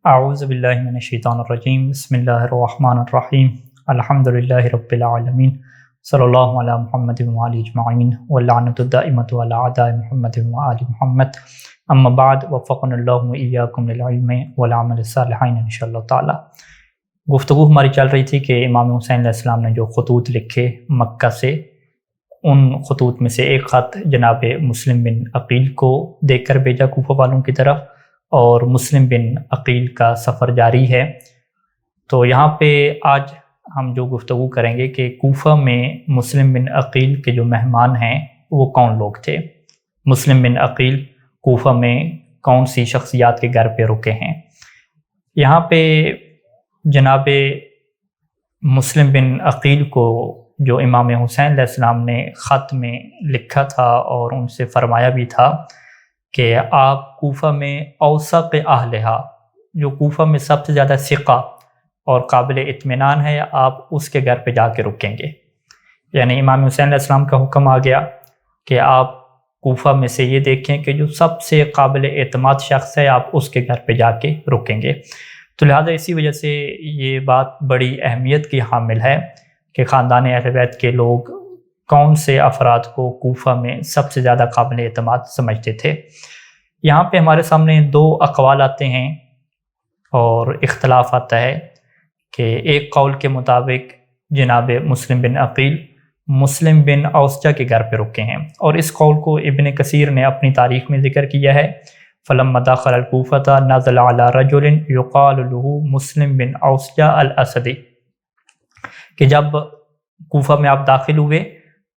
اعوذ باللہ من الشیطان الرجیم، بسم اللہ الرحمن الرحیم، الحمد للہ رب العالمین، صلی اللہ علی محمد وآلہ اجمعین، واللعنۃ الدائمۃ علی اعداء محمد وآل محمد، اما بعد، وفقنا اللہ وإیاکم للعلم والعمل الصالحین انشاءاللہ تعالی۔ گفتگو ہماری چل رہی تھی کہ امام حسین علیہ السلام نے جو خطوط لکھے مکہ سے، ان خطوط میں سے ایک خط جناب مسلم بن عقیل کو دے کر بھیجا کوفہ والوں کی طرف، اور مسلم بن عقیل کا سفر جاری ہے۔ تو یہاں پہ آج ہم جو گفتگو کریں گے کہ کوفہ میں مسلم بن عقیل کے جو مہمان ہیں وہ کون لوگ تھے، مسلم بن عقیل کوفہ میں کون سی شخصیات کے گھر پہ رکے ہیں۔ یہاں پہ جناب مسلم بن عقیل کو جو امام حسین علیہ السلام نے خط میں لکھا تھا اور ان سے فرمایا بھی تھا کہ آپ کوفہ میں اوثق اہلہا، جو کوفہ میں سب سے زیادہ ثقہ اور قابل اطمینان ہے، آپ اس کے گھر پہ جا کے رکیں گے۔ یعنی امام حسین علیہ السلام کا حکم آ گیا کہ آپ کوفہ میں سے یہ دیکھیں کہ جو سب سے قابل اعتماد شخص ہے آپ اس کے گھر پہ جا کے رکیں گے۔ تو لہٰذا اسی وجہ سے یہ بات بڑی اہمیت کی حامل ہے کہ خاندان اہل بیت کے لوگ کون سے افراد کو کوفہ میں سب سے زیادہ قابل اعتماد سمجھتے تھے۔ یہاں پہ ہمارے سامنے دو اقوال آتے ہیں اور اختلاف آتا ہے کہ ایک قول کے مطابق جناب مسلم بن عقیل مسلم بن اوسجہ کے گھر پہ رکے ہیں، اور اس قول کو ابن کثیر نے اپنی تاریخ میں ذکر کیا ہے۔ فلما دخل الکوفۃ نزل علی رجل یقال له مسلم بن اوسجہ الاسدی، کہ جب کوفہ میں آپ داخل ہوئے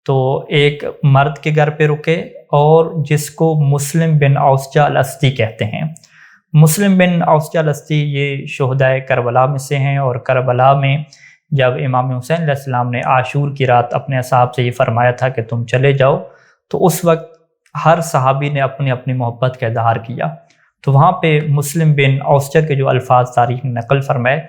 تو ایک مرد کے گھر پہ رکے اور جس کو مسلم بن اوسجہ الاسدی کہتے ہیں۔ مسلم بن اوسجہ الاسدی یہ شہدائے کربلا میں سے ہیں، اور کربلا میں جب امام حسین علیہ السلام نے عاشور کی رات اپنے اصحاب سے یہ فرمایا تھا کہ تم چلے جاؤ، تو اس وقت ہر صحابی نے اپنی اپنی محبت کا اظہار کیا۔ تو وہاں پہ مسلم بن اوسجہ کے جو الفاظ تاریخ نے نقل فرمائے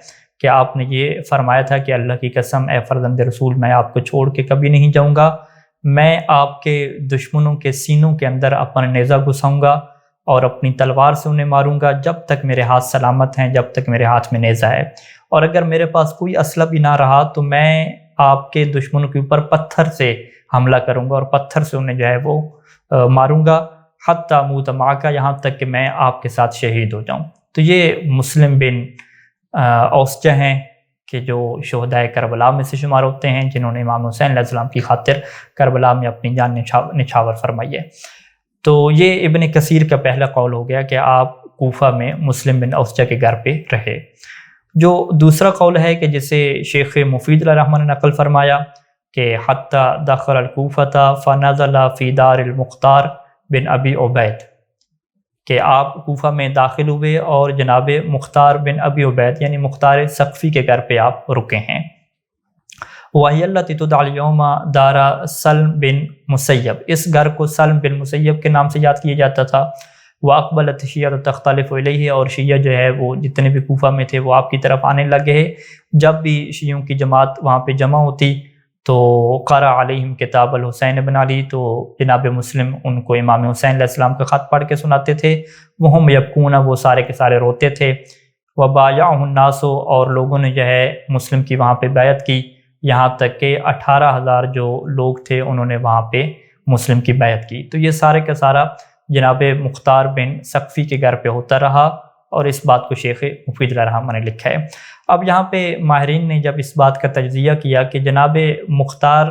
کہ آپ نے یہ فرمایا تھا کہ اللہ کی قسم اے فرزند رسول، میں آپ کو چھوڑ کے کبھی نہیں جاؤں گا، میں آپ کے دشمنوں کے سینوں کے اندر اپنا نیزہ گھساؤں گا اور اپنی تلوار سے انہیں ماروں گا جب تک میرے ہاتھ سلامت ہیں، جب تک میرے ہاتھ میں نیزہ ہے، اور اگر میرے پاس کوئی اسلحہ بھی نہ رہا تو میں آپ کے دشمنوں کے اوپر پتھر سے حملہ کروں گا اور پتھر سے انہیں جو ہے وہ ماروں گا، حتی اموت معک، یہاں تک کہ میں آپ کے ساتھ شہید ہو جاؤں۔ تو یہ مسلم بن اوسجہ ہیں کہ جو شہدائے کربلا میں سے شمار ہوتے ہیں، جنہوں نے امام حسین علیہ السلام کی خاطر کربلا میں اپنی جان نچھاور فرمائی ہے۔ تو یہ ابن کثیر کا پہلا قول ہو گیا کہ آپ کوفہ میں مسلم بن اوسجہ کے گھر پہ رہے۔ جو دوسرا قول ہے کہ جسے شیخ مفید علیہ الرحمہ نے نقل فرمایا کہ حتی دخل الکوفۃ فنزل فی دار المختار بن ابی عبید، کہ آپ کوفہ میں داخل ہوئے اور جناب مختار بن ابی عبید یعنی مختار ثقفی کے گھر پہ آپ رکے ہیں۔ وَهِيَ الَّتِي تُدْعَى الْيَوْمَ دَارَ سلم بن مسیب، اس گھر کو سلم بن مسیب کے نام سے یاد کیا جاتا تھا۔ وَأَقْبَلَتِ الشِّيَّةُ تَخْتَلِفُ إِلَيْهِ، اور شیعہ جو ہے وہ جتنے بھی کوفہ میں تھے وہ آپ کی طرف آنے لگے۔ جب بھی شیعوں کی جماعت وہاں پہ جمع ہوتی تو قرأ علیہم کتاب الحسین بن علی، تو جناب مسلم ان کو امام حسین علیہ السلام کا خط پڑھ کے سناتے تھے۔ وہم یبکون، وہ سارے کے سارے روتے تھے۔ وبایعہ الناس، اور لوگوں نے جو ہے مسلم کی وہاں پہ بیعت کی، یہاں تک کہ 18,000 جو لوگ تھے انہوں نے وہاں پہ مسلم کی بیعت کی۔ تو یہ سارے کا سارا جناب مختار بن ثقفی کے گھر پہ ہوتا رہا، اور اس بات کو شیخ مفید علیہ الرحمہ نے لکھا ہے۔ اب یہاں پہ ماہرین نے جب اس بات کا تجزیہ کیا کہ جناب مختار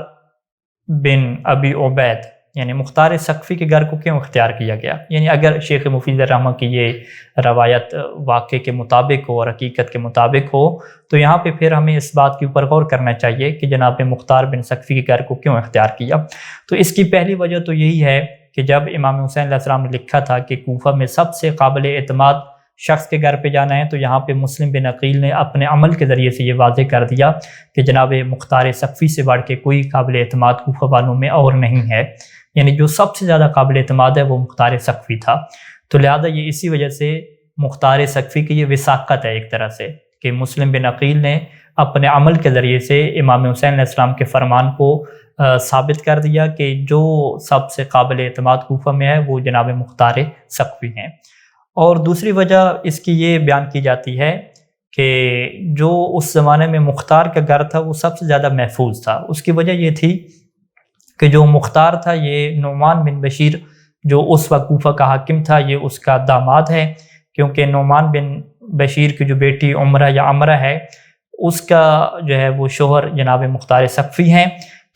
بن ابی عبید یعنی مختار ثقفی کے گھر کو کیوں اختیار کیا گیا، یعنی اگر شیخ مفید علیہ الرحمہ کی یہ روایت واقع کے مطابق ہو اور حقیقت کے مطابق ہو، تو یہاں پہ پھر ہمیں اس بات کے اوپر غور کرنا چاہیے کہ جناب مختار بن ثقفی کے گھر کو کیوں اختیار کیا۔ تو اس کی پہلی وجہ تو یہی ہے کہ جب امام حسین علیہ السلام نے لکھا تھا کہ کوفہ میں سب سے قابل اعتماد شخص کے گھر پہ جانا ہے، تو یہاں پہ مسلم بن عقیل نے اپنے عمل کے ذریعے سے یہ واضح کر دیا کہ جناب مختار ثقفی سے بڑھ کے کوئی قابل اعتماد کوفہ والوں میں اور نہیں ہے، یعنی جو سب سے زیادہ قابل اعتماد ہے وہ مختار ثقفی تھا۔ تو لہذا یہ اسی وجہ سے مختار ثقفی کی یہ وثاقت ہے ایک طرح سے کہ مسلم بن عقیل نے اپنے عمل کے ذریعے سے امام حسین علیہ السلام کے فرمان کو ثابت کر دیا کہ جو سب سے قابل اعتماد کوفہ میں ہے وہ جناب مختار سقفی ہیں۔ اور دوسری وجہ اس کی یہ بیان کی جاتی ہے کہ جو اس زمانے میں مختار کا گھر تھا وہ سب سے زیادہ محفوظ تھا۔ اس کی وجہ یہ تھی کہ جو مختار تھا یہ نعمان بن بشیر جو اس وقت کوفہ کا حاکم تھا، یہ اس کا داماد ہے، کیونکہ نعمان بن بشیر کی جو بیٹی عمرہ یا امرہ ہے اس کا جو ہے وہ شوہر جناب مختار سقفی ہیں۔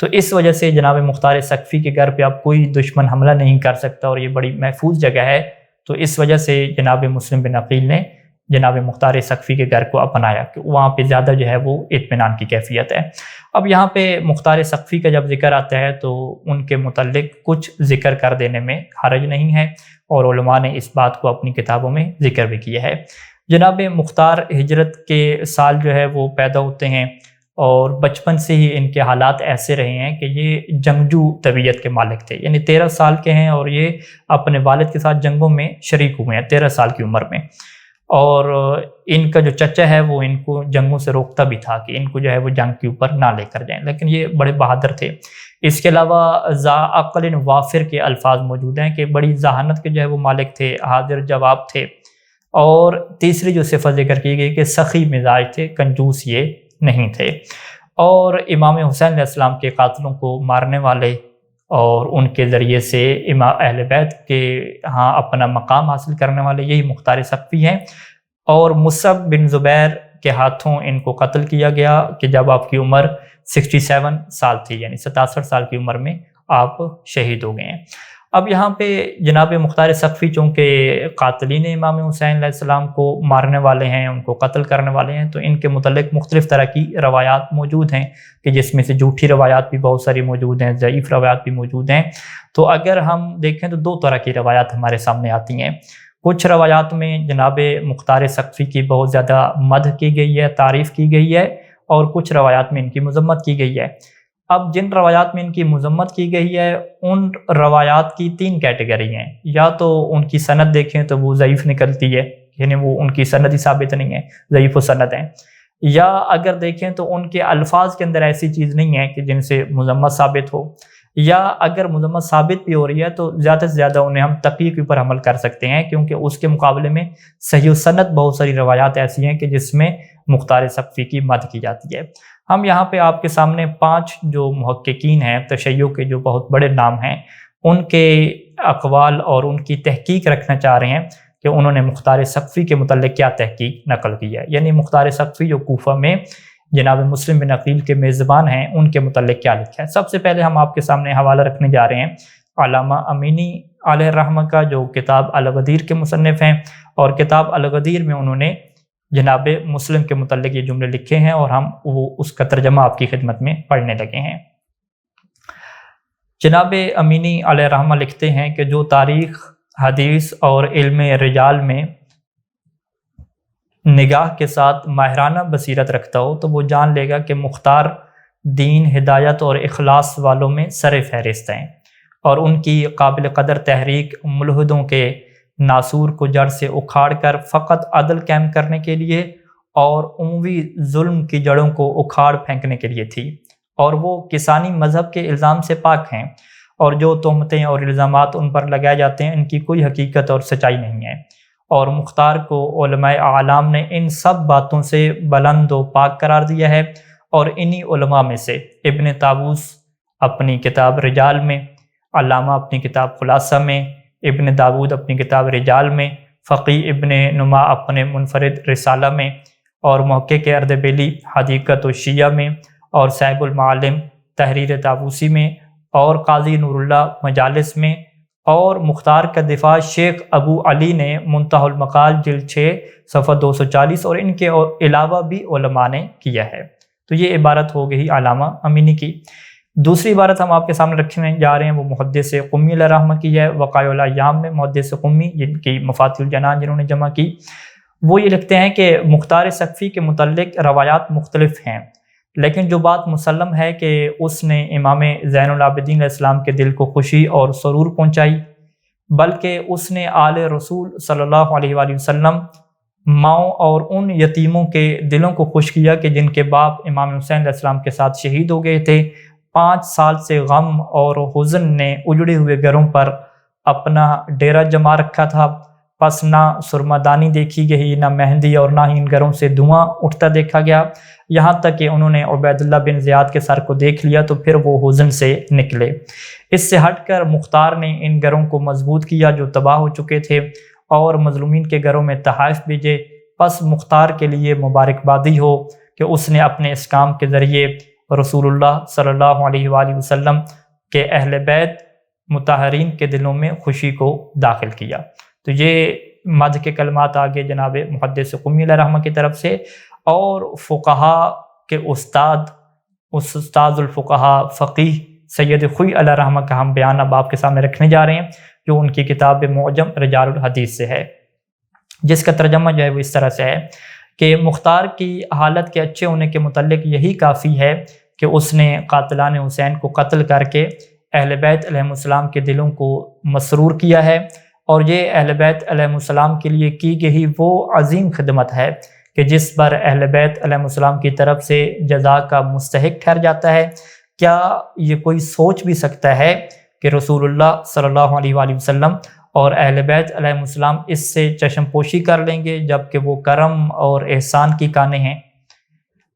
تو اس وجہ سے جناب مختار سقفی کے گھر پہ اب کوئی دشمن حملہ نہیں کر سکتا اور یہ بڑی محفوظ جگہ ہے، تو اس وجہ سے جناب مسلم بن عقیل نے جناب مختار سقفی کے گھر کو اپنایا کہ وہاں پہ زیادہ جو ہے وہ اطمینان کی کیفیت ہے۔ اب یہاں پہ مختار سقفی کا جب ذکر آتا ہے تو ان کے متعلق کچھ ذکر کر دینے میں حرج نہیں ہے، اور علماء نے اس بات کو اپنی کتابوں میں ذکر بھی کیا ہے۔ جناب مختار ہجرت کے سال جو ہے وہ پیدا ہوتے ہیں، اور بچپن سے ہی ان کے حالات ایسے رہے ہیں کہ یہ جنگجو طبیعت کے مالک تھے، یعنی 13 سال کے ہیں اور یہ اپنے والد کے ساتھ جنگوں میں شریک ہوئے ہیں 13 سال کی عمر میں، اور ان کا جو چچا ہے وہ ان کو جنگوں سے روکتا بھی تھا کہ ان کو جو ہے وہ جنگ کے اوپر نہ لے کر جائیں، لیکن یہ بڑے بہادر تھے۔ اس کے علاوہ ذا عقل وافر کے الفاظ موجود ہیں کہ بڑی ذہانت کے جو ہے وہ مالک تھے، حاضر جواب تھے، اور تیسری جو صفت ذکر کی گئی کہ سخی مزاج تھے، کنجوس یہ نہیں تھے، اور امام حسین علیہ السلام کے قاتلوں کو مارنے والے اور ان کے ذریعے سے امام اہل بیت کے ہاں اپنا مقام حاصل کرنے والے یہی مختار سقفی ہیں۔ اور مصعب بن زبیر کے ہاتھوں ان کو قتل کیا گیا کہ جب آپ کی عمر 67 سال تھی، یعنی 67 سال کی عمر میں آپ شہید ہو گئے ہیں۔ اب یہاں پہ جناب مختار سقفی چونکہ قاتلین امام حسین علیہ السلام کو مارنے والے ہیں، ان کو قتل کرنے والے ہیں، تو ان کے متعلق مختلف طرح کی روایات موجود ہیں کہ جس میں سے جھوٹی روایات بھی بہت ساری موجود ہیں، ضعیف روایات بھی موجود ہیں۔ تو اگر ہم دیکھیں تو دو طرح کی روایات ہمارے سامنے آتی ہیں۔ کچھ روایات میں جناب مختار سقفی کی بہت زیادہ مدح کی گئی ہے، تعریف کی گئی ہے، اور کچھ روایات میں ان کی مذمت کی گئی ہے۔ اب جن روایات میں ان کی مذمت کی گئی ہے ان روایات کی 3 کیٹیگری ہیں، یا تو ان کی سند دیکھیں تو وہ ضعیف نکلتی ہے، یعنی وہ ان کی سند ہی ثابت نہیں ہے، ضعیف و سند ہیں، یا اگر دیکھیں تو ان کے الفاظ کے اندر ایسی چیز نہیں ہے کہ جن سے مذمت ثابت ہو، یا اگر مذمت ثابت بھی ہو رہی ہے تو زیادہ سے زیادہ انہیں ہم تقیہ کے اوپر عمل کر سکتے ہیں، کیونکہ اس کے مقابلے میں صحیح و سند بہت ساری روایات ایسی ہیں کہ جس میں مختار سقفی کی مدح کی جاتی ہے۔ ہم یہاں پہ آپ کے سامنے 5 جو محققین ہیں تشیع کے، جو بہت بڑے نام ہیں، ان کے اقوال اور ان کی تحقیق رکھنا چاہ رہے ہیں کہ انہوں نے مختار سقفی کے متعلق کیا تحقیق نقل کی ہے، یعنی مختار سقفی جو کوفہ میں جناب مسلم بن عقیل کے میزبان ہیں ان کے متعلق کیا لکھا ہے۔ سب سے پہلے ہم آپ کے سامنے حوالہ رکھنے جا رہے ہیں علامہ امینی علیہ الرحمہ کا، جو کتاب الغدیر کے مصنف ہیں، اور کتاب الغدیر میں انہوں نے جناب مسلم کے متعلق یہ جملے لکھے ہیں، اور ہم اس کا ترجمہ آپ کی خدمت میں پڑھنے لگے ہیں۔ جناب امینی علیہ الرحمہ لکھتے ہیں کہ جو تاریخ، حدیث اور علم رجال میں نگاہ کے ساتھ ماہرانہ بصیرت رکھتا ہو تو وہ جان لے گا کہ مختار دین، ہدایت اور اخلاص والوں میں سر فہرست ہیں، اور ان کی قابل قدر تحریک ملحدوں کے ناسور کو جڑ سے اکھاڑ کر فقط عدل قائم کرنے کے لیے اور عمومی ظلم کی جڑوں کو اکھاڑ پھینکنے کے لیے تھی، اور وہ کسانی مذہب کے الزام سے پاک ہیں، اور جو تہمتیں اور الزامات ان پر لگائے جاتے ہیں ان کی کوئی حقیقت اور سچائی نہیں ہے، اور مختار کو علماء اعلام نے ان سب باتوں سے بلند و پاک قرار دیا ہے، اور انہی علماء میں سے ابن طاووس اپنی کتاب رجال میں، علامہ اپنی کتاب خلاصہ میں، ابن داود اپنی کتاب رجال میں، فقی ابن نما اپنے منفرد رسالہ میں، اور محقق اردبیلی حدیقت و شیعہ میں، اور صاحب المعالم تحریر طاووسی میں، اور قاضی نور اللہ مجالس میں، اور مختار کا دفاع شیخ ابو علی نے منتہی المقال جلد 6 صفحہ 240 اور ان کے علاوہ بھی علماء نے کیا ہے۔ تو یہ عبارت ہو گئی علامہ امینی کی۔ دوسری عبارت ہم آپ کے سامنے رکھنے جا رہے ہیں وہ محدث قمی علیہ الرحمہ کی ہے۔ وقائع الایام میں محدث قمی، جن کی مفاتیح الجنان جنہوں نے جمع کی، وہ یہ لکھتے ہیں کہ مختار سقفی کے متعلق روایات مختلف ہیں، لیکن جو بات مسلم ہے کہ اس نے امام زین العابدین علیہ السلام کے دل کو خوشی اور سرور پہنچائی، بلکہ اس نے آل رسول صلی اللہ علیہ وآلہ وسلم، ماؤں اور ان یتیموں کے دلوں کو خوش کیا کہ جن کے باپ امام حسین علیہ السلام کے ساتھ شہید ہو گئے تھے، 5 سال سے غم اور حزن نے اجڑے ہوئے گھروں پر اپنا ڈیرا جما رکھا تھا، پس نہ سرمدانی دیکھی گئی، نہ مہندی، اور نہ ہی ان گھروں سے دھواں اٹھتا دیکھا گیا، یہاں تک کہ انہوں نے عبید اللہ بن زیاد کے سر کو دیکھ لیا تو پھر وہ حزن سے نکلے۔ اس سے ہٹ کر مختار نے ان گھروں کو مضبوط کیا جو تباہ ہو چکے تھے، اور مظلومین کے گھروں میں تحائف بھیجے۔ پس مختار کے لیے مبارکبادی ہو کہ اس نے اپنے اس کام کے ذریعے رسول اللہ صلی اللہ علیہ وآلہ وسلم کے اہل بیت مطہرین کے دلوں میں خوشی کو داخل کیا۔ تو یہ مدح کے کلمات آگے جناب محدث قمی علیہ رحمہ کی طرف سے، اور فقہا کے استاد الفقہا فقیہ سید خوئی علیہ رحمہ کا ہم بیان اب آپ کے سامنے رکھنے جا رہے ہیں، جو ان کی کتاب معجم رجال الحدیث سے ہے، جس کا ترجمہ جو ہے وہ اس طرح سے ہے کہ مختار کی حالت کے اچھے ہونے کے متعلق یہی کافی ہے کہ اس نے قاتلان حسین کو قتل کر کے اہل بیت علیہ السلام کے دلوں کو مسرور کیا ہے، اور یہ اہل بیت علیہ السلام کے لیے کی گئی وہ عظیم خدمت ہے کہ جس پر اہل بیت علیہ السلام کی طرف سے جزا کا مستحق ٹھہر جاتا ہے۔ کیا یہ کوئی سوچ بھی سکتا ہے کہ رسول اللہ صلی اللہ علیہ وآلہ وسلم اور اہل بیت علیہ السلام اس سے چشم پوشی کر لیں گے جبکہ وہ کرم اور احسان کی کانے ہیں؟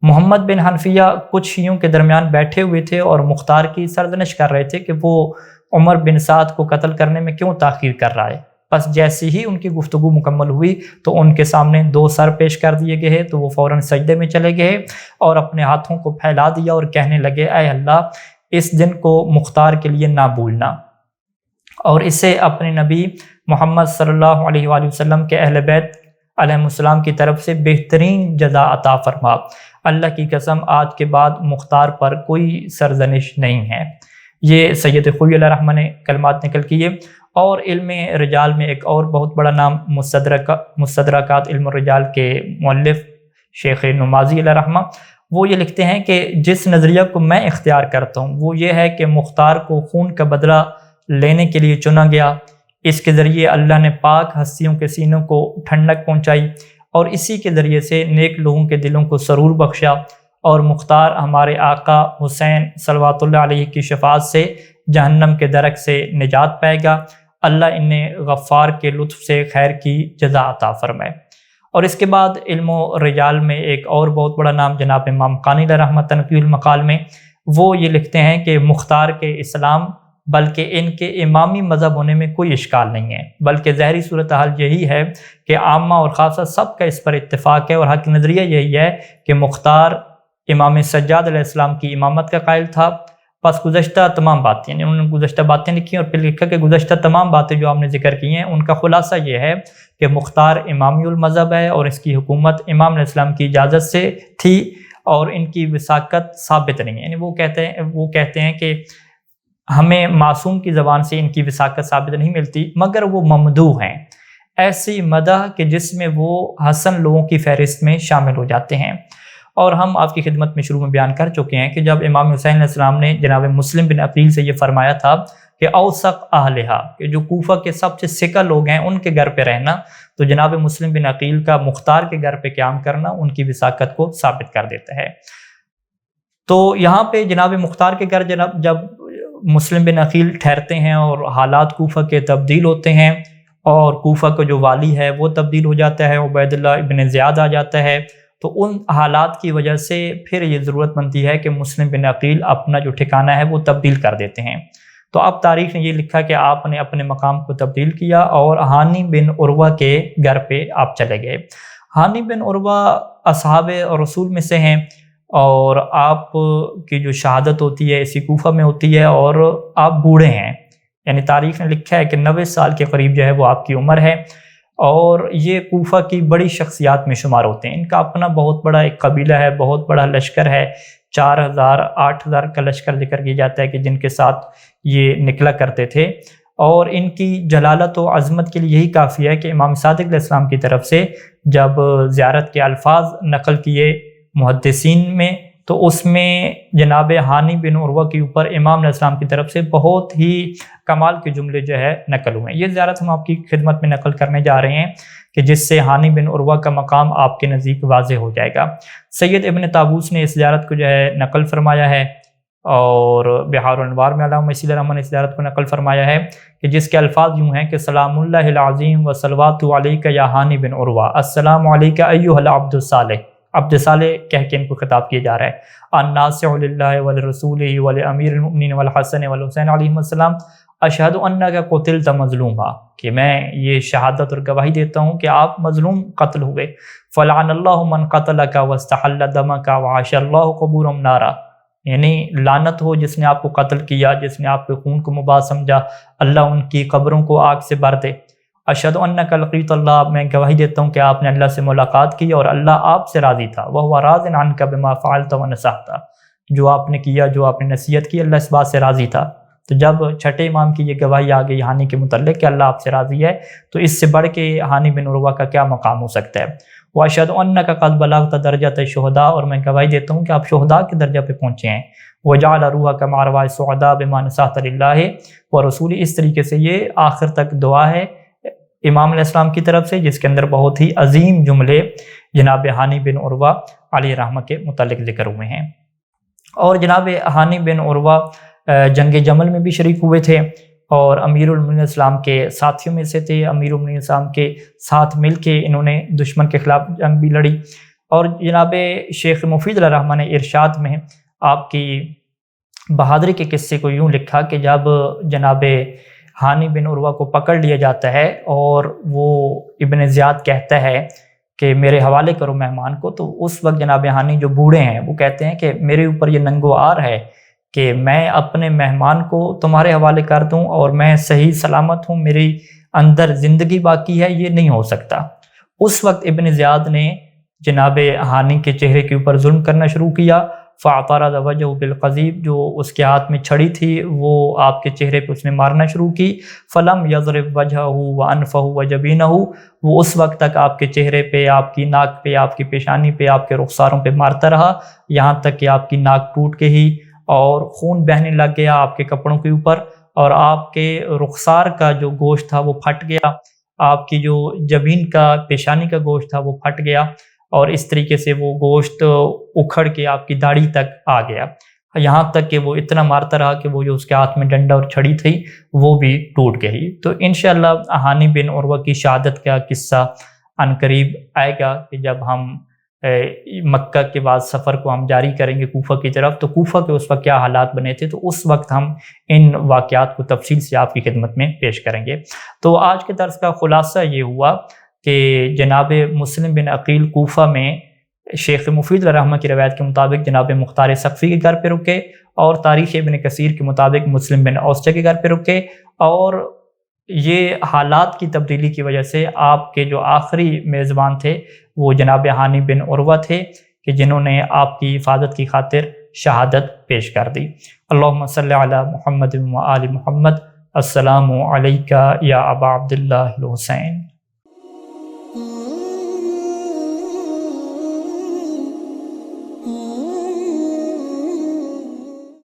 محمد بن حنفیہ کچھ شیعوں کے درمیان بیٹھے ہوئے تھے اور مختار کی سرزنش کر رہے تھے کہ وہ عمر بن سعد کو قتل کرنے میں کیوں تاخیر کر رہا ہے۔ بس جیسی ہی ان کی گفتگو مکمل ہوئی تو ان کے سامنے 2 سر پیش کر دیے گئے تو وہ فوراً سجدے میں چلے گئے اور اپنے ہاتھوں کو پھیلا دیا اور کہنے لگے، اے اللہ اس دن کو مختار کے لیے نہ بھولنا، اور اسے اپنے نبی محمد صلی اللہ علیہ وآلہ وسلم کے اہل بیت علیہ السلام کی طرف سے بہترین جزا عطا فرما۔ اللہ کی قسم آج کے بعد مختار پر کوئی سرزنش نہیں ہے۔ یہ سید خوئی علیہ رحمہ نے کلمات نقل کیے۔ اور علم رجال میں ایک اور بہت بڑا نام مستدرکات علم الرجال کے مؤلف شیخ نمازی علیہ رحمہ، وہ یہ لکھتے ہیں کہ جس نظریہ کو میں اختیار کرتا ہوں وہ یہ ہے کہ مختار کو خون کا بدلہ لینے کے لیے چنا گیا، اس کے ذریعے اللہ نے پاک ہستیوں کے سینوں کو ٹھنڈک پہنچائی اور اسی کے ذریعے سے نیک لوگوں کے دلوں کو سرور بخشا، اور مختار ہمارے آقا حسین صلوات اللہ علیہ کی شفاعت سے جہنم کے درک سے نجات پائے گا۔ اللہ انہیں غفار کے لطف سے خیر کی جزا عطا فرمائے۔ اور اس کے بعد علم و رجال میں ایک اور بہت بڑا نام جناب امام قانی علیہ رحمہ تنقیح المقال میں وہ یہ لکھتے ہیں کہ مختار کے اسلام بلکہ ان کے امامی مذہب ہونے میں کوئی اشکال نہیں ہے، بلکہ ظاہری صورتحال یہی ہے کہ عامہ اور خاصہ سب کا اس پر اتفاق ہے، اور حق نظریہ یہی ہے کہ مختار امام سجاد علیہ السلام کی امامت کا قائل تھا۔ پس گزشتہ تمام باتیں، یعنی انہوں نے گزشتہ باتیں لکھی اور پھر لکھا کہ گزشتہ تمام باتیں جو آپ نے ذکر کی ہیں ان کا خلاصہ یہ ہے کہ مختار امامی المذہب ہے اور اس کی حکومت امام علیہ السلام کی اجازت سے تھی اور ان کی وثاقت ثابت نہیں ہے۔ یعنی وہ کہتے ہیں کہ ہمیں معصوم کی زبان سے ان کی وثاقت ثابت نہیں ملتی، مگر وہ ممدوح ہیں، ایسی مدح کہ جس میں وہ حسن لوگوں کی فہرست میں شامل ہو جاتے ہیں۔ اور ہم آپ کی خدمت میں شروع میں بیان کر چکے ہیں کہ جب امام حسین علیہ السلام نے جناب مسلم بن عقیل سے یہ فرمایا تھا کہ اوثق اہلہا، کہ جو کوفہ کے سب سے ثقہ لوگ ہیں ان کے گھر پہ رہنا، تو جناب مسلم بن عقیل کا مختار کے گھر پہ قیام کرنا ان کی وثاقت کو ثابت کر دیتا ہے۔ تو یہاں پہ جناب مختار کے گھر جب مسلم بن عقیل ٹھہرتے ہیں اور حالات کوفہ کے تبدیل ہوتے ہیں اور کوفہ کا جو والی ہے وہ تبدیل ہو جاتا ہے، عبید اللہ ابن زیاد آ جاتا ہے، تو ان حالات کی وجہ سے پھر یہ ضرورت بنتی ہے کہ مسلم بن عقیل اپنا جو ٹھکانہ ہے وہ تبدیل کر دیتے ہیں۔ تو اب تاریخ نے یہ لکھا کہ آپ نے اپنے مقام کو تبدیل کیا اور ہانی بن عروہ کے گھر پہ آپ چلے گئے۔ ہانی بن عروہ اصحاب رسول میں سے ہیں اور آپ کی جو شہادت ہوتی ہے اسی کوفہ میں ہوتی ہے اور آپ بوڑھے ہیں، یعنی تاریخ نے لکھا ہے کہ 90 سال کے قریب جو ہے وہ آپ کی عمر ہے، اور یہ کوفہ کی بڑی شخصیات میں شمار ہوتے ہیں۔ ان کا اپنا بہت بڑا ایک قبیلہ ہے، بہت بڑا لشکر ہے، 4000 8000 کا لشکر ذکر کیا جاتا ہے کہ جن کے ساتھ یہ نکلا کرتے تھے، اور ان کی جلالت و عظمت کے لیے یہی کافی ہے کہ امام صادق علیہ السلام کی طرف سے جب زیارت کے الفاظ نقل کیے محدثین میں تو اس میں جناب ہانی بن عروہ کے اوپر امام علیہ السلام کی طرف سے بہت ہی کمال کے جملے جو ہے نقل ہوئے ہیں۔ یہ زیارت ہم آپ کی خدمت میں نقل کرنے جا رہے ہیں کہ جس سے ہانی بن عروہ کا مقام آپ کے نزدیک واضح ہو جائے گا۔ سید ابن طاووس نے اس زیارت کو جو ہے نقل فرمایا ہے، اور بحار الانوار میں علامہ مسیح الرحمن نے اس عبارت کو نقل فرمایا ہے کہ جس کے الفاظ یوں ہیں کہ سلام اللہ العظیم و صلوات علیک یا ہانی بن عروہ، السلام علیک ایھا العبد الصالح، عبد صالح کہہ کے ان کو خطاب کیا جا رہا ہے، الناصح للہ ولرسولہ ولامیر المؤمنین والحسن والحسین علیہم السلام، اشہد انک قتلت مظلوما، کہ میں یہ شہادت اور گواہی دیتا ہوں کہ آپ مظلوم قتل ہوئے، فلعن اللہ من قتلک واستحل دمک وعاش اللہ قبورہم نارا، یعنی لعنت ہو جس نے آپ کو قتل کیا، جس نے آپ کے خون کو مباح سمجھا، اللہ ان کی قبروں کو آگ سے بھر دے۔ اشہد انک لقیت اللہ، میں گواہی دیتا ہوں کہ آپ نے اللہ سے ملاقات کی اور اللہ آپ سے راضی تھا، وہو راض عنک بما فعلت ونصحت، جو آپ نے کیا، جو آپ نے نصیحت کی، اللہ اس بات سے راضی تھا۔ تو جب چھٹے امام کی یہ گواہی آ گئی ہانی کے متعلق کہ اللہ آپ سے راضی ہے، تو اس سے بڑھ کے ہانی بن عروہ کا کیا مقام ہو سکتا ہے؟ واشهد انک قد بلغت درجۃ الشہداء، اور میں گواہی دیتا ہوں کہ آپ شہداء کے درجہ پہ پہنچے ہیں، وجعل روحک مع ارواح السعداء بما نصحت للہ ورسولہ، اس طریقے سے یہ آخر تک دعا ہے امام علیہ السلام کی طرف سے، جس کے اندر بہت ہی عظیم جملے جناب ہانی بن عروہ علیہ رحمہ کے متعلق ذکر ہوئے ہیں۔ اور جناب ہانی بن عروہ جنگ جمل میں بھی شریک ہوئے تھے اور امیر المؤمنین اسلام کے ساتھیوں میں سے تھے، امیر المؤمنین اسلام کے ساتھ مل کے انہوں نے دشمن کے خلاف جنگ بھی لڑی۔ اور جناب شیخ مفید علیہ رحمہ نے ارشاد میں آپ کی بہادری کے قصے کو یوں لکھا کہ جب جناب ہانی بن عروہ کو پکڑ لیا جاتا ہے اور وہ ابن زیاد کہتا ہے کہ میرے حوالے کرو مہمان کو، تو اس وقت جناب ہانی جو بوڑھے ہیں وہ کہتے ہیں کہ میرے اوپر یہ ننگ و عار ہے کہ میں اپنے مہمان کو تمہارے حوالے کر دوں اور میں صحیح سلامت ہوں، میری اندر زندگی باقی ہے، یہ نہیں ہو سکتا۔ اس وقت ابن زیاد نے جناب ہانی کے چہرے کے اوپر ظلم کرنا شروع کیا، فاعترض وجهه بالقضیب، جو اس کے ہاتھ میں چھڑی تھی وہ آپ کے چہرے پہ اس نے مارنا شروع کی، فلم یضرب وجهه وانفه وجبینه، وہ اس وقت تک آپ کے چہرے پہ، آپ کی ناک پہ، آپ کی پیشانی پہ، آپ کے رخساروں پہ مارتا رہا، یہاں تک کہ آپ کی ناک ٹوٹ کے ہی اور خون بہنے لگ گیا آپ کے کپڑوں کے اوپر، اور آپ کے رخسار کا جو گوشت تھا وہ پھٹ گیا، آپ کی جو جبین کا، پیشانی کا گوشت تھا وہ پھٹ گیا، اور اس طریقے سے وہ گوشت اکھڑ کے آپ کی داڑھی تک آ گیا، یہاں تک کہ وہ اتنا مارتا رہا کہ وہ جو اس کے ہاتھ میں ڈنڈا اور چھڑی تھی وہ بھی ٹوٹ گئی۔ تو انشاءاللہ ہانی بن عروہ کی شہادت کا قصہ عنقریب آئے گا کہ جب ہم مکہ کے بعد سفر کو ہم جاری کریں گے کوفہ کی طرف، تو کوفہ کے اس وقت کیا حالات بنے تھے، تو اس وقت ہم ان واقعات کو تفصیل سے آپ کی خدمت میں پیش کریں گے۔ تو آج کے درس کا خلاصہ یہ ہوا کہ جناب مسلم بن عقیل کوفہ میں شیخ مفید علیہ رحمہ کی روایت کے مطابق جناب مختار سقفی کے گھر پہ رکے، اور تاریخ ابن کثیر کے مطابق مسلم بن اوسجہ کے گھر پہ رکے، اور یہ حالات کی تبدیلی کی وجہ سے آپ کے جو آخری میزبان تھے وہ جناب ہانی بن عروہ تھے کہ جنہوں نے آپ کی حفاظت کی خاطر شہادت پیش کر دی۔ اللہم صلی علی محمد و آل محمد۔ السلام علیکہ یا ابا عبداللہ الحسین۔